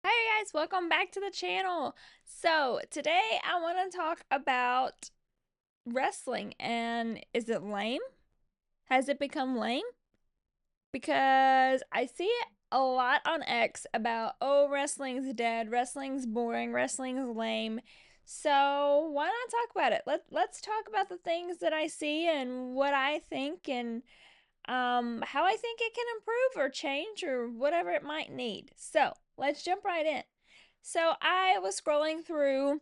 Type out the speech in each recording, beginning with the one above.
Hey guys, welcome back to the channel. So, today I want to talk about wrestling and is it lame? Has it become lame? Because I see it a lot on X about, oh, wrestling's dead, wrestling's boring, wrestling's lame. So, why not talk about it? Let's talk about the things that I see and what I think and how I think it can improve or change or whatever it might need. So, let's jump right in. So I was scrolling through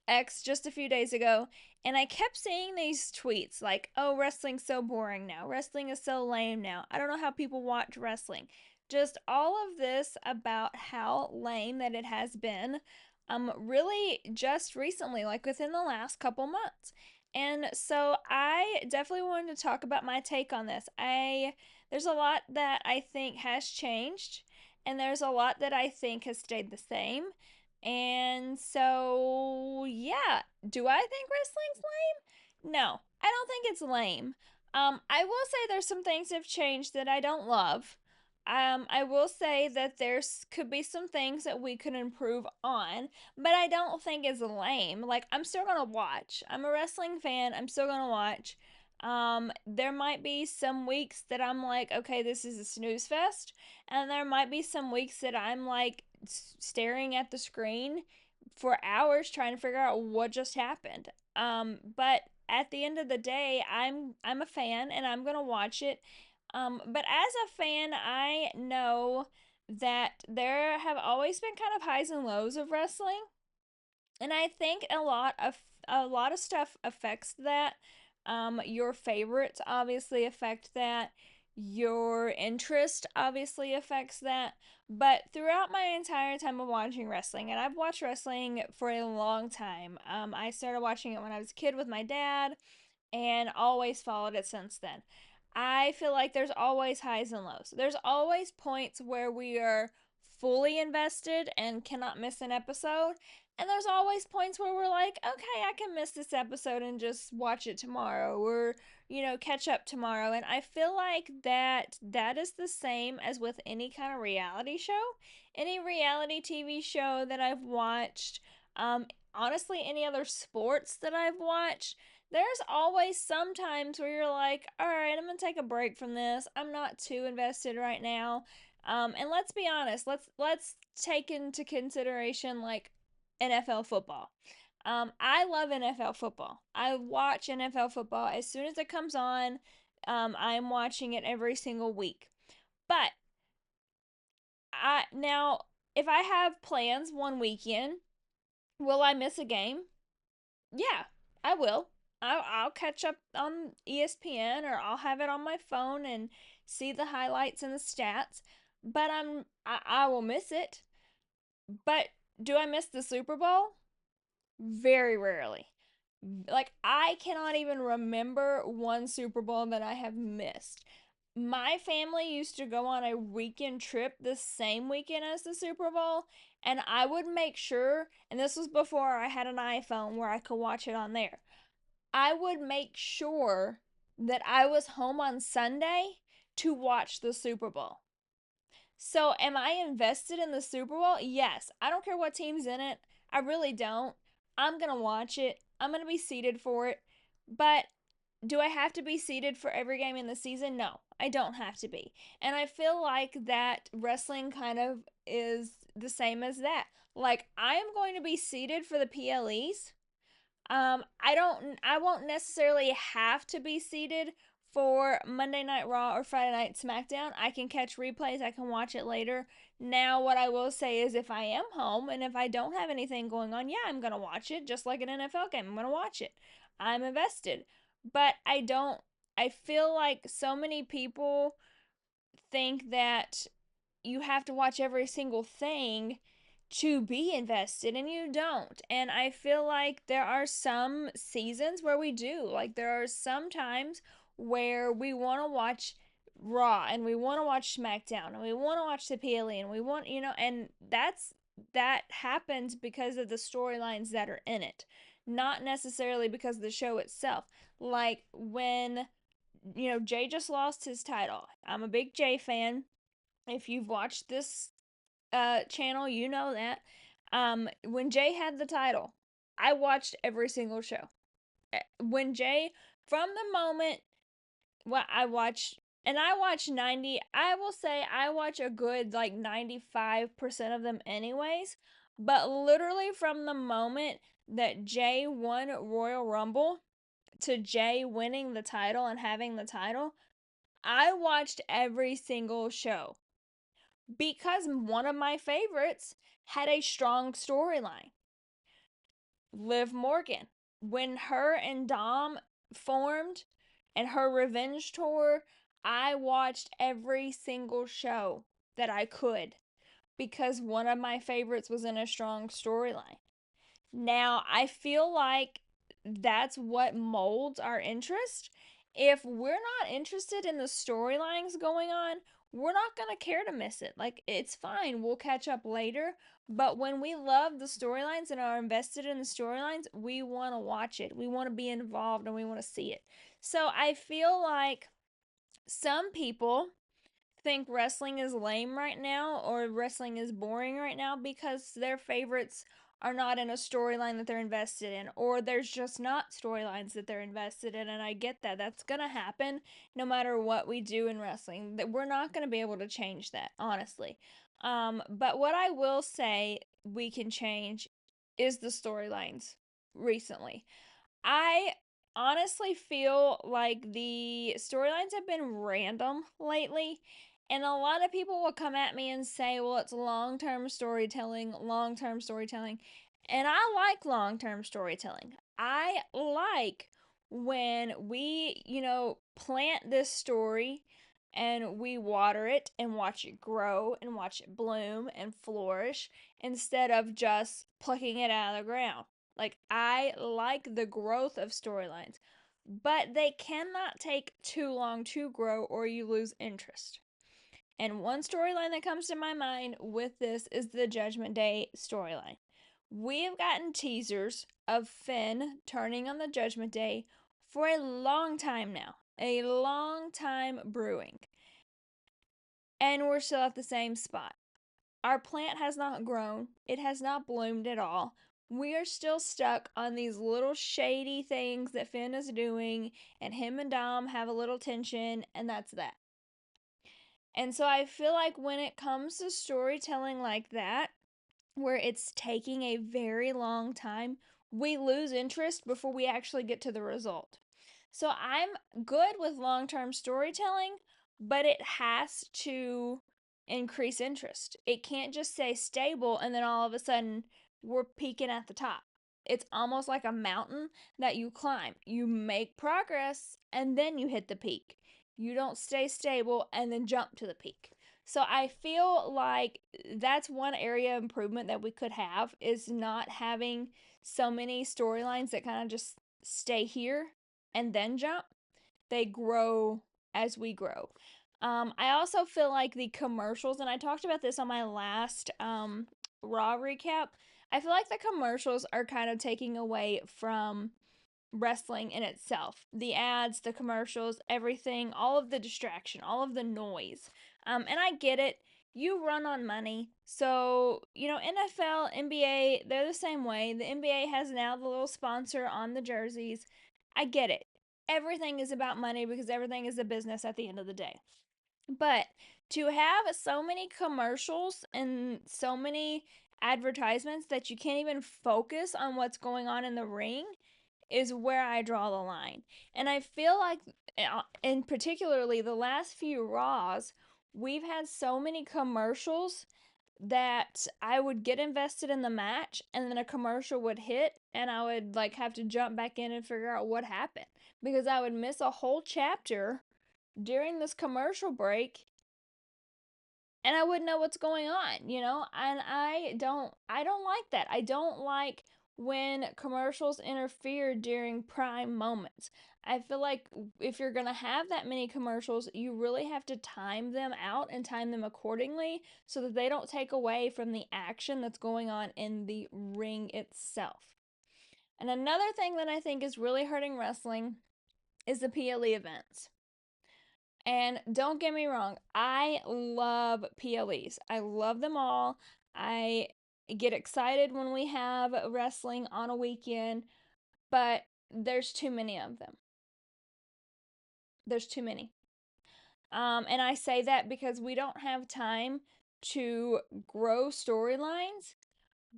X just a few days ago and I kept seeing these tweets like, oh, wrestling's so boring now. Wrestling is so lame now. I don't know how people watch wrestling. Just all of this about how lame that it has been, really just recently, like within the last couple months. And so I definitely wanted to talk about my take on this. There's a lot that I think has changed, and there's a lot that I think has stayed the same. And so, yeah, do I think wrestling's lame? No, I don't think it's lame. I will say there's some things that have changed that I don't love. I will say that there's could be some things that we could improve on, but I don't think it's lame. Like, I'm still gonna watch. I'm a wrestling fan. I'm still gonna watch. There might be some weeks that I'm like, okay, this is a snooze fest, and there might be some weeks that I'm like staring at the screen for hours trying to figure out what just happened. But at the end of the day, I'm a fan and I'm gonna watch it. But as a fan, I know that there have always been kind of highs and lows of wrestling, and I think a lot of stuff affects that. Your favorites obviously affect that. Your interest obviously affects that. But throughout my entire time of watching wrestling, and I've watched wrestling for a long time. I started watching it when I was a kid with my dad, and always followed it since then. I feel like there's always highs and lows. There's always points where we are fully invested and cannot miss an episode. And there's always points where we're like, okay, I can miss this episode and just watch it tomorrow or, catch up tomorrow. And I feel like that is the same as with any kind of reality show. Any reality TV show that I've watched, honestly, any other sports that I've watched, there's always some times where you're like, all right, I'm gonna take a break from this. I'm not too invested right now. And let's be honest. Let's take into consideration like NFL football. I love NFL football. I watch NFL football as soon as it comes on. I'm watching it every single week. But I now, if I have plans one weekend, will I miss a game? Yeah, I will. I'll catch up on ESPN or I'll have it on my phone and see the highlights and the stats. But I will miss it. But do I miss the Super Bowl? Very rarely. Like, I cannot even remember one Super Bowl that I have missed. My family used to go on a weekend trip the same weekend as the Super Bowl, and I would make sure, and this was before I had an iPhone where I could watch it on there. I would make sure that I was home on Sunday to watch the Super Bowl. So, am I invested in the Super Bowl? Yes. I don't care what team's in it. I really don't. I'm going to watch it. I'm going to be seated for it. But do I have to be seated for every game in the season? No, I don't have to be. And I feel like that wrestling kind of is the same as that. Like, I am going to be seated for the PLEs. I won't necessarily have to be seated for Monday Night Raw or Friday Night SmackDown. I can catch replays, I can watch it later. Now, what I will say is if I am home and if I don't have anything going on, yeah, I'm going to watch it just like an NFL game. I'm going to watch it. I'm invested. But I feel like so many people think that you have to watch every single thing to be invested, and you don't. And I feel like there are some seasons where we do. Like, there are some times where we want to watch Raw and we want to watch SmackDown and we want to watch the PLE and we want, and that happens because of the storylines that are in it, not necessarily because of the show itself. Like when Jay just lost his title. I'm a big Jay fan. If you've watched this channel, you know that. When Jay had the title, I watched every single show. When Jay, from the moment, well, I watch, and I watch 90, I will say I watch a good like 95% of them anyways. But literally from the moment that Jay won Royal Rumble to Jay winning the title and having the title, I watched every single show because one of my favorites had a strong storyline. Liv Morgan, when her and Dom formed and her revenge tour, I watched every single show that I could because one of my favorites was in a strong storyline. Now, I feel like that's what molds our interest. If we're not interested in the storylines going on, we're not going to care to miss it. Like, it's fine, we'll catch up later. But when we love the storylines and are invested in the storylines, we want to watch it. We want to be involved and we want to see it. So I feel like some people think wrestling is lame right now or wrestling is boring right now because their favorites are not in a storyline that they're invested in, or there's just not storylines that they're invested in. And I get that. That's going to happen no matter what we do in wrestling. That we're not going to be able to change that, honestly. But what I will say we can change is the storylines recently. I honestly feel like the storylines have been random lately. And a lot of people will come at me and say, well, it's long term storytelling, long term storytelling. And I like long term storytelling. I like when we, plant this story and we water it and watch it grow and watch it bloom and flourish instead of just plucking it out of the ground. Like, I like the growth of storylines, but they cannot take too long to grow or you lose interest. And one storyline that comes to my mind with this is the Judgment Day storyline. We have gotten teasers of Finn turning on the Judgment Day for a long time now, a long time brewing. And we're still at the same spot. Our plant has not grown, it has not bloomed at all. We are still stuck on these little shady things that Finn is doing, and him and Dom have a little tension, and that's that. And so I feel like when it comes to storytelling like that, where it's taking a very long time, we lose interest before we actually get to the result. So I'm good with long term storytelling, but it has to increase interest. It can't just stay stable and then all of a sudden we're peaking at the top. It's almost like a mountain that you climb. You make progress and then you hit the peak. You don't stay stable and then jump to the peak. So I feel like that's one area of improvement that we could have is not having so many storylines that kind of just stay here and then jump. They grow as we grow. I also feel like the commercials, and I talked about this on my last Raw recap. I feel like the commercials are kind of taking away from wrestling in itself. The ads, the commercials, everything, all of the distraction, all of the noise. And I get it. You run on money. So, NFL, NBA, they're the same way. The NBA has now the little sponsor on the jerseys. I get it. Everything is about money because everything is a business at the end of the day. But to have so many commercials and so many advertisements that you can't even focus on what's going on in the ring is where I draw the line. And I feel like, in particularly the last few Raws, we've had so many commercials that I would get invested in the match and then a commercial would hit and I would like have to jump back in and figure out what happened because I would miss a whole chapter during this commercial break and I wouldn't know what's going on. And I don't like that. I don't like when commercials interfere during prime moments. I feel like if you're going to have that many commercials, you really have to time them out and time them accordingly so that they don't take away from the action that's going on in the ring itself. And another thing that I think is really hurting wrestling is the PLE events. And don't get me wrong, I love PLEs. I love them all. I get excited when we have wrestling on a weekend, but there's too many of them. There's too many. And I say that because we don't have time to grow storylines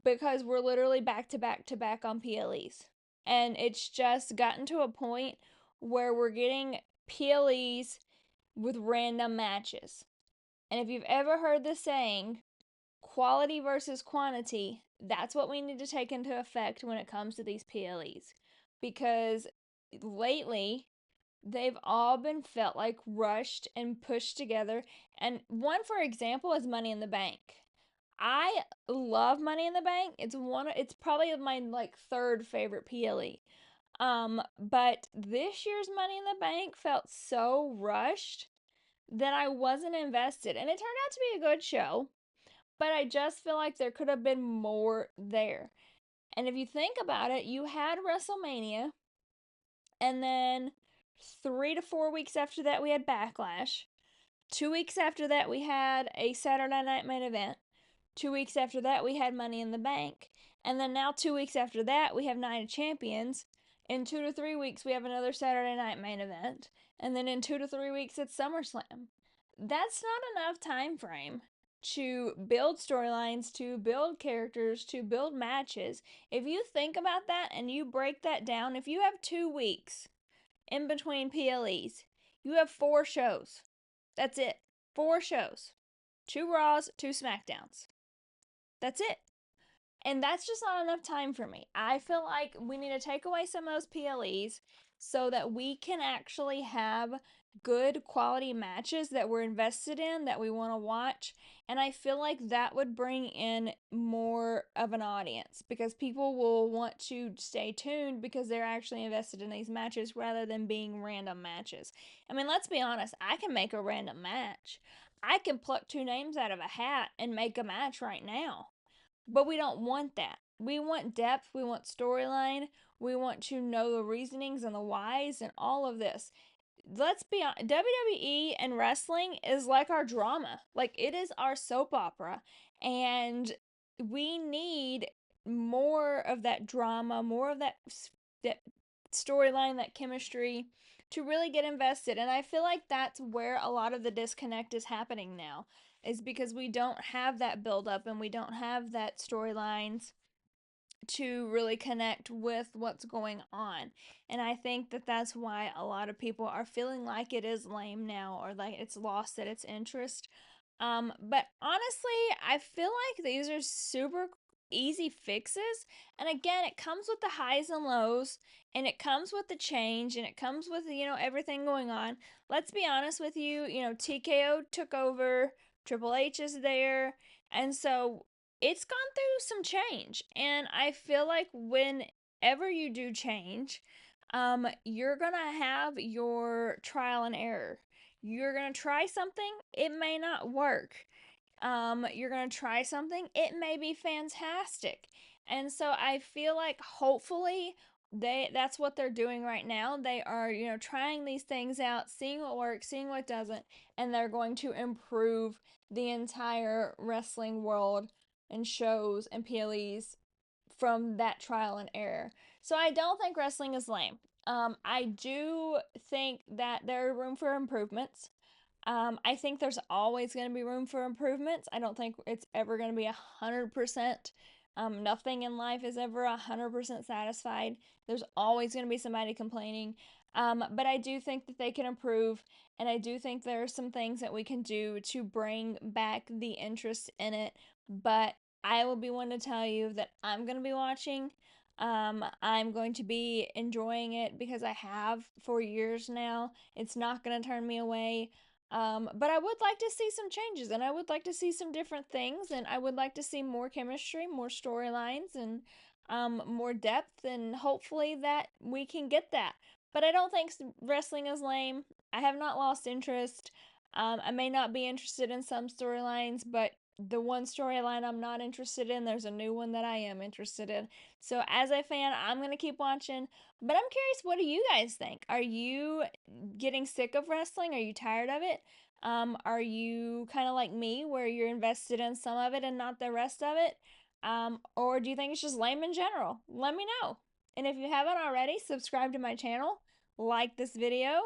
because we're literally back to back to back on PLEs. And it's just gotten to a point where we're getting PLEs with random matches. And if you've ever heard the saying, quality versus quantity, that's what we need to take into effect when it comes to these PLEs. Because lately, they've all been felt like rushed and pushed together. And one, for example, is Money in the Bank. I love Money in the Bank. It's probably my like third favorite PLE. But this year's Money in the Bank felt so rushed that I wasn't invested. And it turned out to be a good show, but I just feel like there could have been more there. And if you think about it, you had WrestleMania, and then 3 to 4 weeks after that, we had Backlash. 2 weeks after that, we had a Saturday Night Main Event. 2 weeks after that, we had Money in the Bank. And then now, 2 weeks after that, we have Night of Champions. In 2 to 3 weeks, we have another Saturday Night Main Event. And then in 2 to 3 weeks, it's SummerSlam. That's not enough time frame to build storylines, to build characters, to build matches. If you think about that and you break that down, if you have 2 weeks in between PLEs, you have 4 shows. That's it. 4 shows. 2 Raws, 2 SmackDowns. That's it. And that's just not enough time for me. I feel like we need to take away some of those PLEs so that we can actually have good quality matches that we're invested in, that we want to watch. And I feel like that would bring in more of an audience because people will want to stay tuned because they're actually invested in these matches rather than being random matches. I mean, let's be honest, I can make a random match. I can pluck 2 names out of a hat and make a match right now. But we don't want that. We want depth, we want storyline, we want to know the reasonings and the whys and all of this. Let's be honest, WWE and wrestling is like our drama. Like it is our soap opera. And we need more of that drama, more of that storyline, that chemistry to really get invested. And I feel like that's where a lot of the disconnect is happening now is because we don't have that build up and we don't have that storylines to really connect with what's going on. And I think that that's why a lot of people are feeling like it is lame now or like it's lost at its interest. But honestly, I feel like these are super easy fixes. And again, it comes with the highs and lows and it comes with the change and it comes with, everything going on. Let's be honest with you, TKO took over, Triple H is there. And so it's gone through some change. And I feel like whenever you do change, you're going to have your trial and error. You're going to try something, it may not work. You're going to try something, it may be fantastic. And so I feel like hopefully that's what they're doing right now. They are, trying these things out, seeing what works, seeing what doesn't, and they're going to improve the entire wrestling world and shows and PLEs from that trial and error. So I don't think wrestling is lame. I do think that there are room for improvements. I think there's always going to be room for improvements. I don't think it's ever going to be 100%. Nothing in life is ever 100% satisfied. There's always going to be somebody complaining. But I do think that they can improve, and I do think there are some things that we can do to bring back the interest in it. But I will be one to tell you that I'm going to be watching. I'm going to be enjoying it because I have for years now. It's not going to turn me away. But I would like to see some changes and I would like to see some different things and I would like to see more chemistry, more storylines, and more depth. And hopefully that we can get that. But I don't think wrestling is lame. I have not lost interest. I may not be interested in some storylines, but the one storyline I'm not interested in, there's a new one that I am interested in. So as a fan, I'm going to keep watching, but I'm curious, what do you guys think? Are you getting sick of wrestling? Are you tired of it? Are you kind of like me where you're invested in some of it and not the rest of it? Or do you think it's just lame in general? Let me know. And if you haven't already, subscribe to my channel, like this video,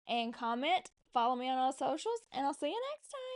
and comment. Follow me on all socials, and I'll see you next time.